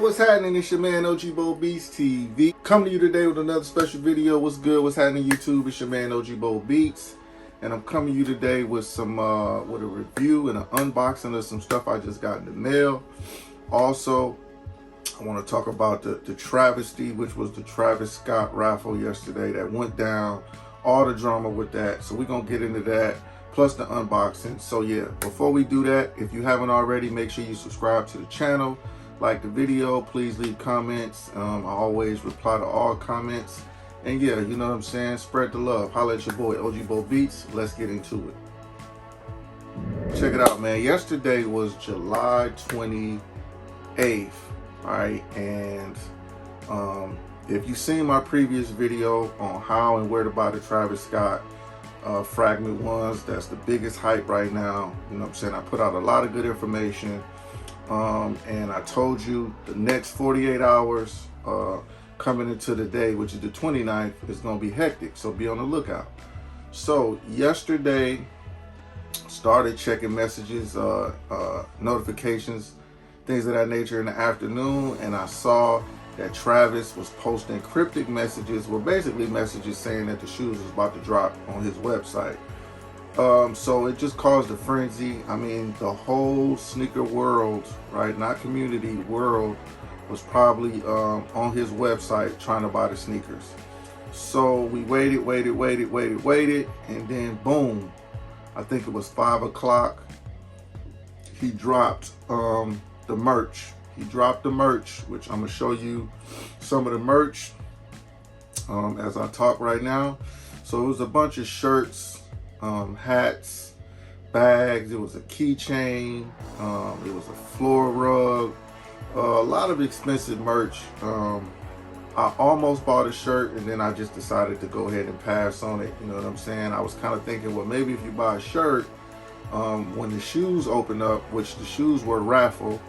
what's happening? It's your man OG Bo Beats TV. Coming to you today with another special video. What's good? What's happening YouTube? It's your man OG Bo Beats. And I'm coming to you today with some with a review and an unboxing of some stuff I just got in the mail. Also, I want to talk about the travesty, which was the Travis Scott raffle yesterday that went down. All the drama with that. So we're going to get into that. Plus the unboxing. So yeah, before we do that, if you haven't already, make sure you subscribe to the channel, like the video, please leave comments. I always reply to all comments. And yeah, you know what I'm saying, spread the love. Holla at your boy OG Bo Beats. Let's get into it. Check it out, man. Yesterday was July 28th, all right? And if you've seen my previous video on how and where to buy the Travis Scott fragment ones, that's the biggest hype right now. You know what I'm saying? I put out a lot of good information, and I told you the next 48 hours coming into the day, which is the 29th, is going to be hectic, so be on the lookout. So yesterday, started checking messages, notifications, things of that nature in the afternoon, and I saw that Travis was posting cryptic messages, well, basically messages saying that the shoes was about to drop on his website. So it just caused a frenzy. I mean, the whole sneaker world, right, not community, world, was probably on his website trying to buy the sneakers. So we waited, and then boom, I think it was 5 o'clock, he dropped the merch. He dropped the merch, which I'm gonna show you some of the merch as I talk right now. So it was a bunch of shirts, hats, bags. It was a keychain. It was a floor rug. A lot of expensive merch. I almost bought a shirt, and then I just decided to go ahead and pass on it. You know what I'm saying? I was kind of thinking, well, maybe if you buy a shirt, when the shoes open up, which the shoes were Raffle,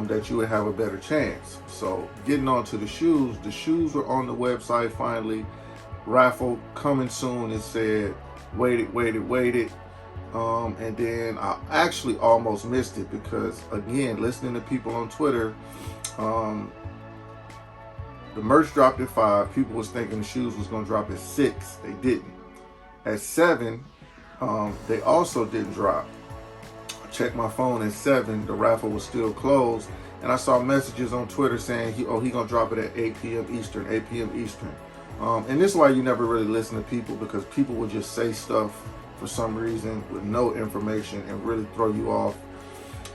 that you would have a better chance. So getting on to the shoes were on the website finally. Raffle coming soon. It said waited. And then I actually almost missed it because, again, listening to people on Twitter, the merch dropped at 5. People was thinking the shoes was going to drop at 6. They didn't. At 7, they also didn't drop. I checked my phone at 7. The raffle was still closed. And I saw messages on Twitter saying, he going to drop it at 8 p.m. Eastern, 8 p.m. Eastern. And this is why you never really listen to people, because people will just say stuff for some reason with no information and really throw you off.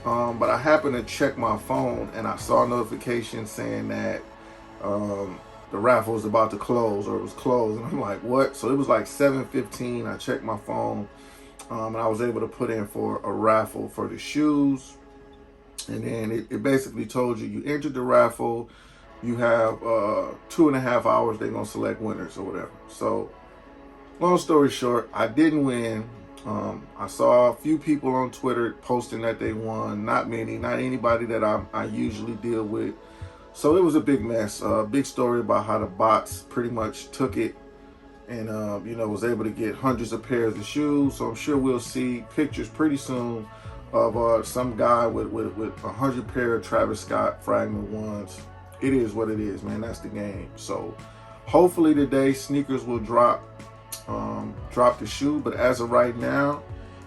But I happened to check my phone and I saw a notification saying that the raffle was about to close, or it was closed. And I'm like, what? So it was like 7:15. I checked my phone and I was able to put in for a raffle for the shoes. And then it basically told you entered the raffle. You have 2.5 hours. They're going to select winners or whatever. So long story short, I didn't win. I saw a few people on Twitter posting that they won. Not many, not anybody that I usually deal with. So it was a big mess. Big story about how the bots pretty much took it and, you know, was able to get hundreds of pairs of shoes. So I'm sure we'll see pictures pretty soon of some guy with 100 pair of Travis Scott fragment ones. It is what it is, man. That's the game. So hopefully today sneakers will drop the shoe, but as of right now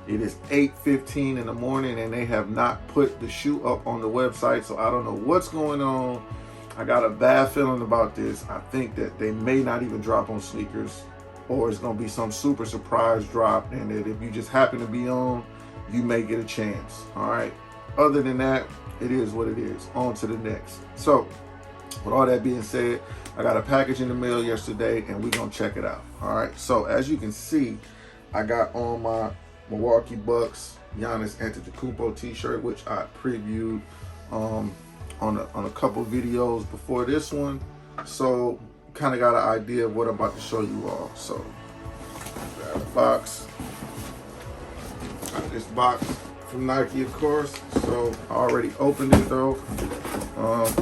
it is 8:15 in the morning and they have not put the shoe up on the website. So I don't know what's going on. I got a bad feeling about this. I think that they may not even drop on sneakers, or it's gonna be some super surprise drop, and that if you just happen to be on, you may get a chance. All right, other than that, it is what it is. On to the next. So with all that being said, I got a package in the mail yesterday and we're gonna check it out. All right, so as you can see, I got on my Milwaukee Bucks Giannis Antetokounmpo t-shirt, which I previewed on a couple videos before this one. So kind of got an idea of what I'm about to show you all. So grab the box. Got this box from Nike, of course. So I already opened it though.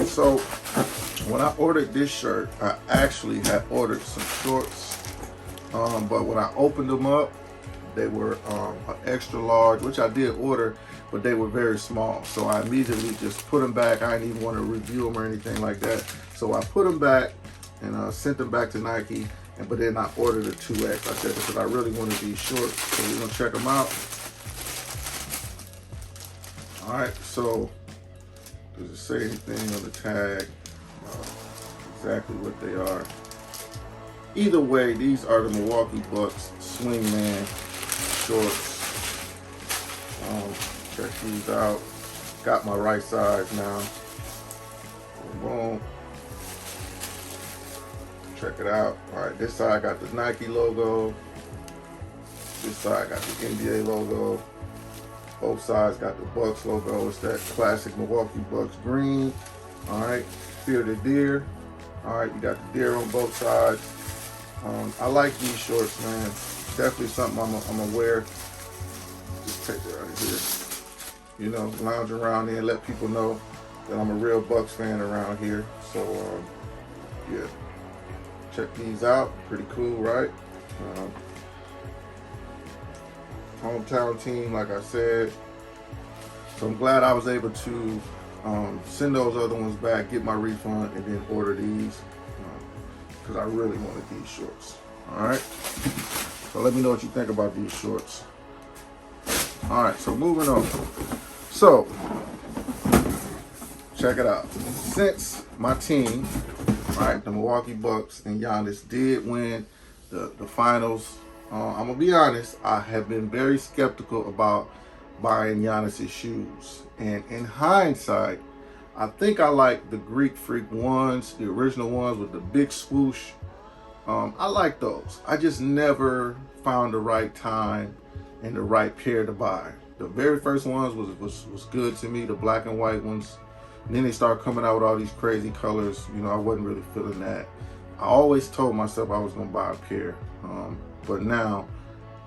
So when I ordered this shirt, I actually had ordered some shorts, but when I opened them up, they were an extra large, which I did order, but they were very small. So I immediately just put them back. I didn't even want to review them or anything like that. So I put them back and sent them back to Nike. But then I ordered a 2X. I said, because I really wanted these shorts. So we're going to check them out. All right, so does it say anything on the tag? Exactly what they are. Either way, these are the Milwaukee Bucks Swingman shorts. Check these out. Got my right size now. Boom. Check it out. All right, this side got the Nike logo. This side got the NBA logo. Both sides got the Bucks logo. It's that classic Milwaukee Bucks green. All right, fear the deer. All right, you got the deer on both sides. I like these shorts, man. Definitely something I'm gonna wear. Just take it out of here. You know, lounge around there, let people know that I'm a real Bucks fan around here. So, yeah. Check these out. Pretty cool, right? Hometown team, like I said. So I'm glad I was able to send those other ones back, get my refund, and then order these because I really wanted these shorts. All right. So let me know what you think about these shorts. All right. So moving on. So check it out. Since my team, right, the Milwaukee Bucks and Giannis did win the finals, I'm gonna be honest, I have been very skeptical about buying Giannis's shoes. And in hindsight, I think I like the Greek Freak ones, the original ones with the big swoosh. I like those. I just never found the right time and the right pair to buy. The very first ones was good to me, the black and white ones. And then they started coming out with all these crazy colors. You know, I wasn't really feeling that. I always told myself I was gonna buy a pair. But now,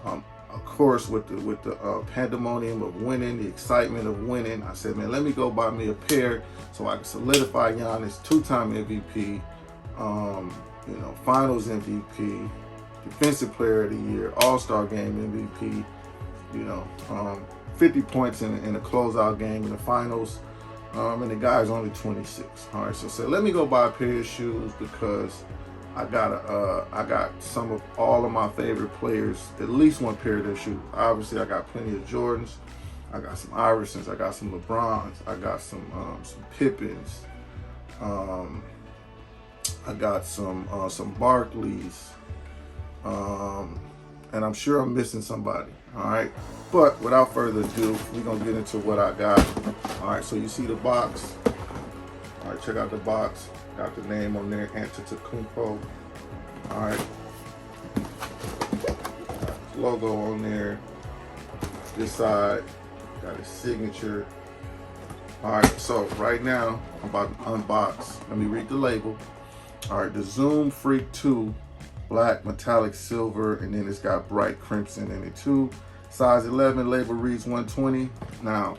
of course, with the pandemonium of winning, the excitement of winning, I said, man, let me go buy me a pair so I can solidify Giannis, two-time MVP, you know, Finals MVP, Defensive Player of the Year, All-Star Game MVP, you know, 50 points in a closeout game in the finals. And the guy's only 26. All right, so let me go buy a pair of shoes because I got some of all of my favorite players, at least one pair of their shoes. Obviously, I got plenty of Jordans. I got some Iversons. I got some LeBrons. I got some Pippins. I got some Barkleys. And I'm sure I'm missing somebody. All right, but without further ado, we're gonna get into what I got. All right, so you see the box. All right, check out the box. Got the name on there, Antetokounmpo. All right, got his logo on there. This side got his signature. All right, so right now I'm about to unbox. Let me read the label. All right, the Zoom Freak 2, black, metallic silver, and then it's got bright crimson in it too. Size 11, label reads 120. Now,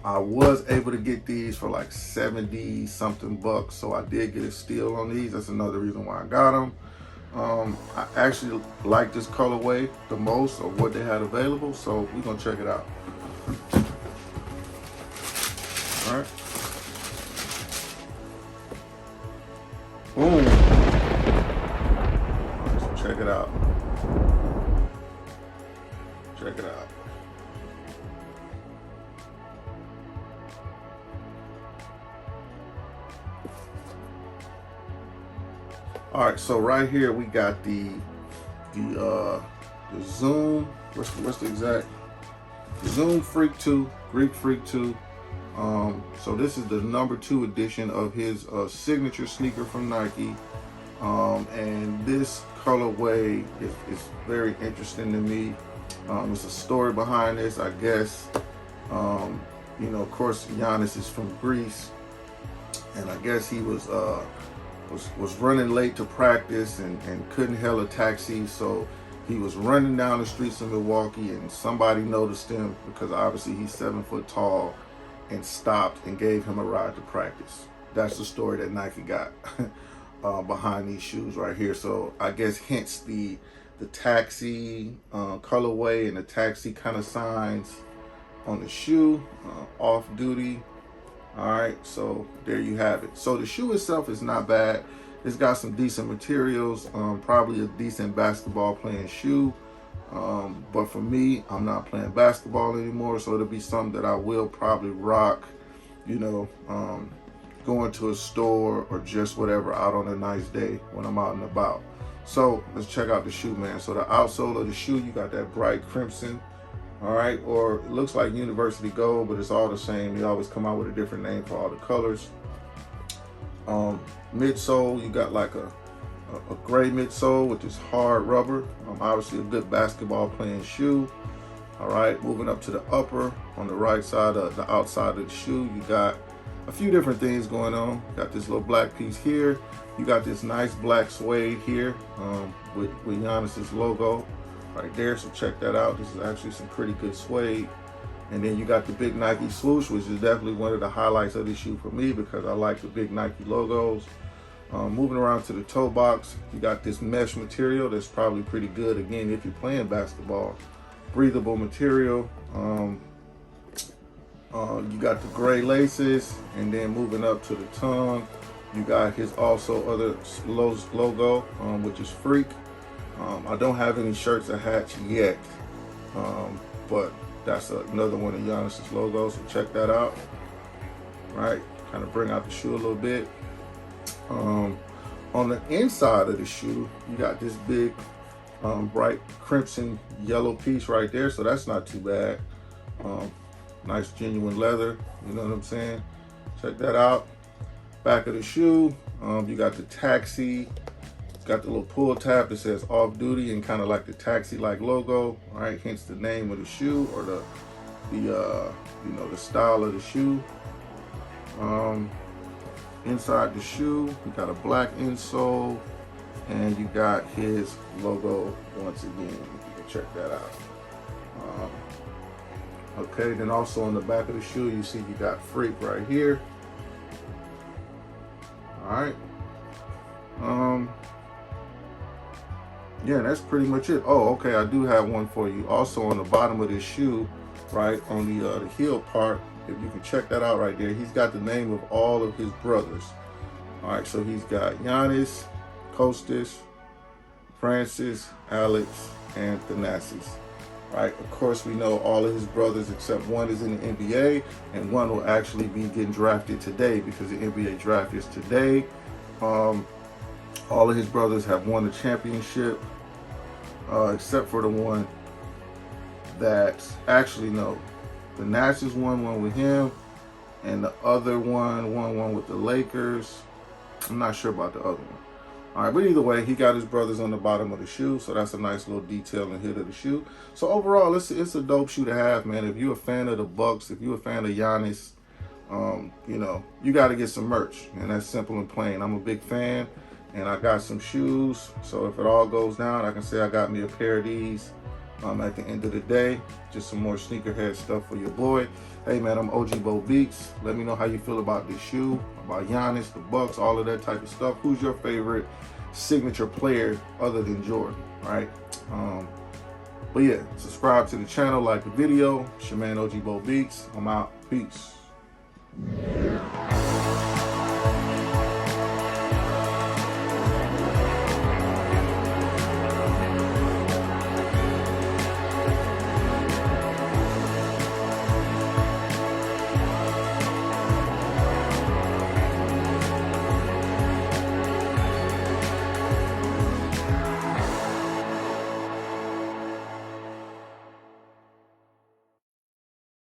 I was able to get these for like 70 something bucks, so I did get a steal on these. That's another reason why I got them. I actually like this colorway the most of what they had available, so we're gonna check it out. All right. Boom. All right, so check it out. Check it out. All right, so right here we got the Zoom. What's the exact? Zoom Freak 2, Greek Freak 2. So this is the #2 edition of his signature sneaker from Nike. And this colorway is very interesting to me. There's a story behind this, I guess. You know, of course, Giannis is from Greece, and I guess he was running late to practice and couldn't hail a taxi, so he was running down the streets of Milwaukee, and somebody noticed him because obviously he's 7 foot tall, and stopped and gave him a ride to practice. That's the story that Nike got behind these shoes right here. So I guess hence the taxi colorway and the taxi kind of signs. on the shoe, off duty. All right, so there you have it. So the shoe itself is not bad. It's got some decent materials, probably a decent basketball playing shoe. But for me, I'm not playing basketball anymore, so it'll be something that I will probably rock, you know, going to a store or just whatever out on a nice day when I'm out and about. So let's check out the shoe, man. So the outsole of the shoe, you got that bright crimson. All right, or it looks like University Gold, but it's all the same. They always come out with a different name for all the colors. Midsole, you got like a gray midsole with this hard rubber. Obviously a good basketball playing shoe. All right, moving up to the upper, on the right side of the outside of the shoe, you got a few different things going on. You got this little black piece here. You got this nice black suede here with Giannis's logo right there, so check that out. This is actually some pretty good suede. And then you got the big Nike swoosh, which is definitely one of the highlights of this shoe for me because I like the big Nike logos. Moving around to the toe box, you got this mesh material that's probably pretty good, again, if you're playing basketball. Breathable material. You got the gray laces, and then moving up to the tongue, you got his also other logo, which is Freak. I don't have any shirts or hats yet, but that's another one of Giannis's logos, so check that out. All right, kind of bring out the shoe a little bit. On the inside of the shoe, you got this big, bright crimson yellow piece right there, so that's not too bad. Nice genuine leather, you know what I'm saying? Check that out. Back of the shoe, you got the taxi. It's got the little pull tab that says off duty and kind of like the taxi-like logo, all right? Hence the name of the shoe or the you know, the style of the shoe. Inside the shoe, you got a black insole, and you got his logo once again. You can check that out. Okay, then also on the back of the shoe, you see you got Freak right here. All right. Yeah, that's pretty much it. Oh, okay, I do have one for you. Also on the bottom of this shoe, right, on the heel part, if you can check that out right there, he's got the name of all of his brothers. All right, so he's got Giannis, Kostas, Francis, Alex, and Thanasis. Right, of course we know all of his brothers except one is in the NBA, and one will actually be getting drafted today because the NBA draft is today. All of his brothers have won the championship, except for the one that actually, no, the Nash's won one with him, and the other one won one with the Lakers. I'm not sure about the other one. All right, but either way, he got his brothers on the bottom of the shoe, so that's a nice little detail and hit of the shoe. So overall, it's a dope shoe to have, man. If you're a fan of the Bucks, if you're a fan of Giannis, you know, you got to get some merch, and that's simple and plain. I'm a big fan, and I got some shoes, so if it all goes down, I can say I got me a pair of these at the end of the day. Just some more sneakerhead stuff for your boy. Hey man, I'm OG Bo Beats. Let me know how you feel about this shoe, about Giannis, the Bucks, all of that type of stuff. Who's your favorite signature player other than Jordan, right? But yeah, subscribe to the channel, like the video. It's your man OG Bo Beats. I'm out. Peace.